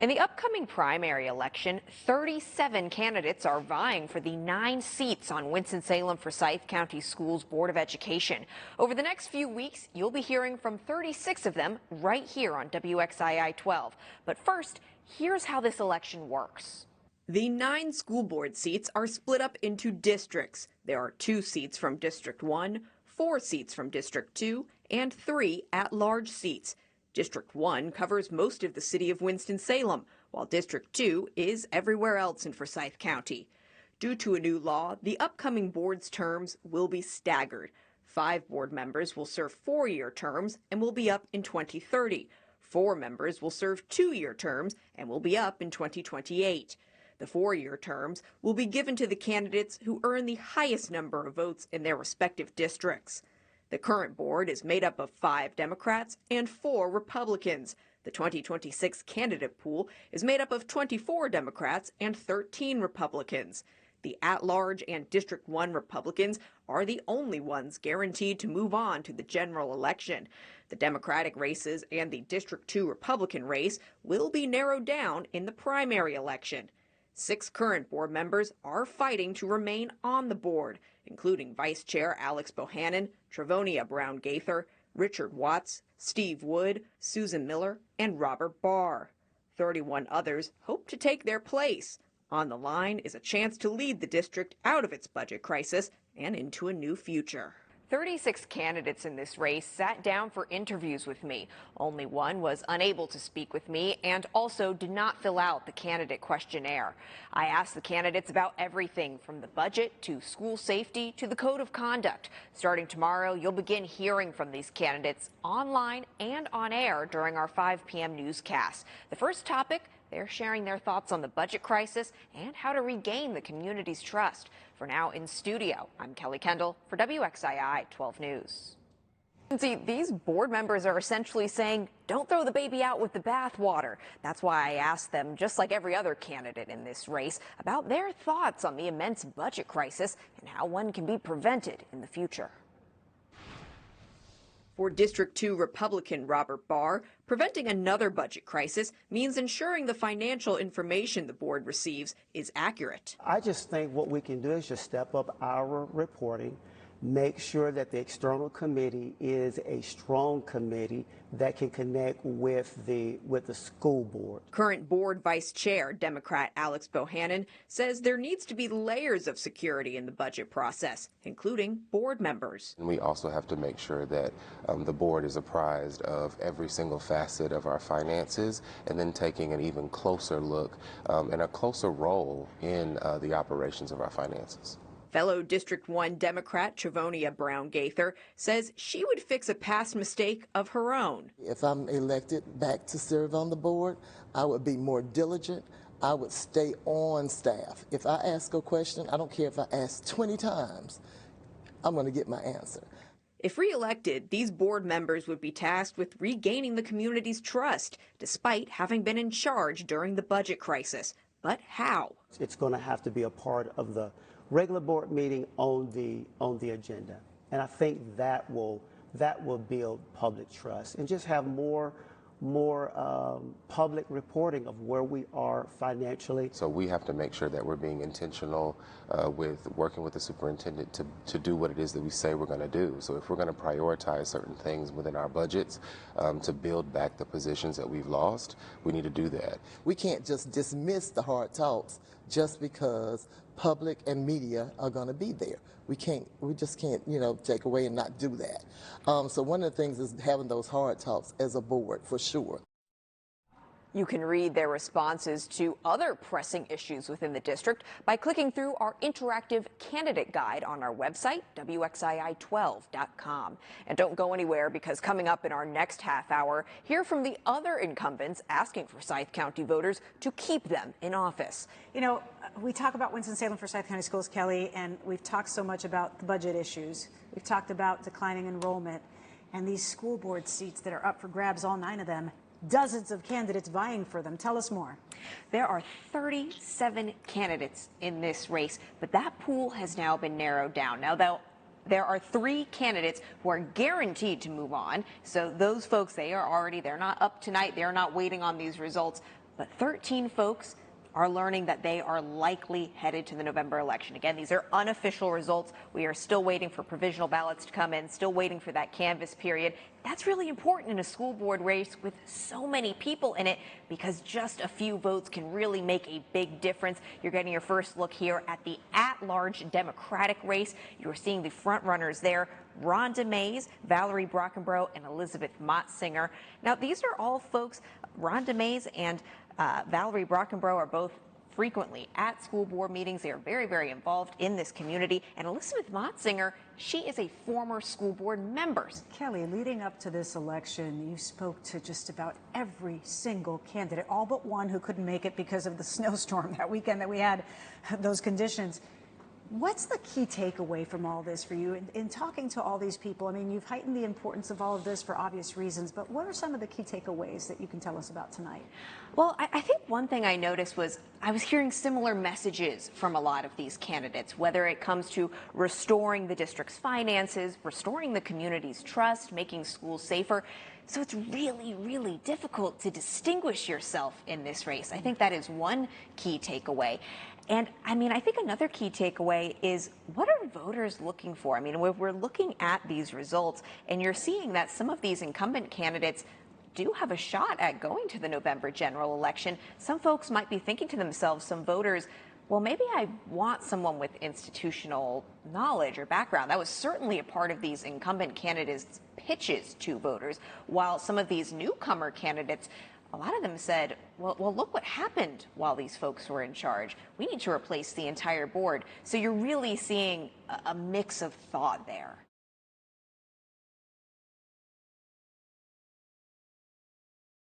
In the upcoming primary election, 37 candidates are vying for the 9 seats on Winston-Salem Forsyth County Schools Board of Education. Over the next few weeks, you'll be hearing from 36 of them right here on WXII 12. But first, here's how this election works. The 9 school board seats are split up into districts. There are 2 seats from District 1, 4 seats from District 2, and 3 at-large seats. District 1 covers most of the city of Winston-Salem, while District 2 is everywhere else in Forsyth County. Due to a new law, the upcoming board's terms will be staggered. 5 board members will serve 4-year terms and will be up in 2030. 4 members will serve 2-year terms and will be up in 2028. The 4-year terms will be given to the candidates who earn the highest number of votes in their respective districts. The current board is made up of 5 Democrats and 4 Republicans. The 2026 candidate pool is made up of 24 Democrats and 13 Republicans. The at-large and District 1 Republicans are the only ones guaranteed to move on to the general election. The Democratic races and the District 2 Republican race will be narrowed down in the primary election. 6 current board members are fighting to remain on the board, including Vice Chair Alex Bohannon, Travonia Brown-Gaither, Richard Watts, Steve Wood, Susan Miller, and Robert Barr. 31 others hope to take their place. On the line is a chance to lead the district out of its budget crisis and into a new future. 36 candidates in this race sat down for interviews with me. Only one was unable to speak with me and also did not fill out the candidate questionnaire. I asked the candidates about everything from the budget to school safety to the code of conduct. Starting tomorrow, you'll begin hearing from these candidates online and on air during our 5 p.m. newscast. The first topic, they're sharing their thoughts on the budget crisis and how to regain the community's trust. For now, in studio, I'm Kelly Kendall for WXII 12 News. See, these board members are essentially saying, don't throw the baby out with the bathwater. That's why I asked them, just like every other candidate in this race, about their thoughts on the immense budget crisis and how one can be prevented in the future. For District 2 Republican Robert Barr, preventing another budget crisis means ensuring the financial information the board receives is accurate. I just think what we can do is just step up our reporting, make sure that the external committee is a strong committee that can connect with the school board. Current board vice chair, Democrat Alex Bohannon, says there needs to be layers of security in the budget process, including board members. And we also have to make sure that the board is apprised of every single facet of our finances and then taking an even closer look and a closer role in the operations of our finances. Fellow District 1 Democrat Travonia Brown-Gaither says she would fix a past mistake of her own. If I'm elected back to serve on the board, I would be more diligent. I would stay on staff. If I ask a question, I don't care if I ask 20 times, I'm going to get my answer. If re-elected, these board members would be tasked with regaining the community's trust, despite having been in charge during the budget crisis. But how? It's going to have to be a part of the regular board meeting on the agenda, and I think that will build public trust and just have more public reporting of where we are financially. So we have to make sure that we're being intentional with working with the superintendent to do what it is that we say we're going to do. So if we're going to prioritize certain things within our budgets to build back the positions that we've lost, we need to do that. We can't just dismiss the hard talks just because public and media are going to be there. We just can't, take away and not do that. So one of the things is having those hard talks as a board, for sure. You can read their responses to other pressing issues within the district by clicking through our interactive candidate guide on our website, WXII12.com. And don't go anywhere, because coming up in our next half hour, hear from the other incumbents asking Forsyth County voters to keep them in office. You know, we talk about Winston-Salem Forsyth County Schools, Kelly, and we've talked so much about the budget issues. We've talked about declining enrollment and these school board seats that are up for grabs, all 9 of them. Dozens of candidates vying for them. Tell us more. There are 37 candidates in this race, but that pool has now been narrowed down. Now, there are 3 candidates who are guaranteed to move on. So those folks, they're not up tonight. They're not waiting on these results. but 13 folks are learning that they are likely headed to the November election. Again, these are unofficial results. We are still waiting for provisional ballots to come in, still waiting for that canvass period. That's really important in a school board race with so many people in it, because just a few votes can really make a big difference. You're getting your first look here at the at-large Democratic race. You're seeing the front runners there: Rhonda Mays, Valerie Brockenbrough, and Elizabeth Mottsinger. Now, these are all folks. Rhonda Mays and Valerie Brockenbrough are both frequently at school board meetings. They are very, very involved in this community. And Elizabeth Mottsinger, she is a former school board member. Kelly, leading up to this election, you spoke to just about every single candidate, all but one who couldn't make it because of the snowstorm that weekend that we had those conditions. What's the key takeaway from all this for you in talking to all these people? I mean, you've heightened the importance of all of this for obvious reasons, but what are some of the key takeaways that you can tell us about tonight? Well, I think one thing I noticed was I was hearing similar messages from a lot of these candidates, whether it comes to restoring the district's finances, restoring the community's trust, making schools safer. So it's really, really difficult to distinguish yourself in this race. I think that is one key takeaway. And I mean, I think another key takeaway is, what are voters looking for? I mean, we're looking at these results and you're seeing that some of these incumbent candidates do have a shot at going to the November general election. Some folks might be thinking to themselves, some voters, well, maybe I want someone with institutional knowledge or background. That was certainly a part of these incumbent candidates' pitches to voters, while some of these newcomer candidates, a lot of them said, well, look what happened while these folks were in charge. We need to replace the entire board. So you're really seeing a mix of thought there.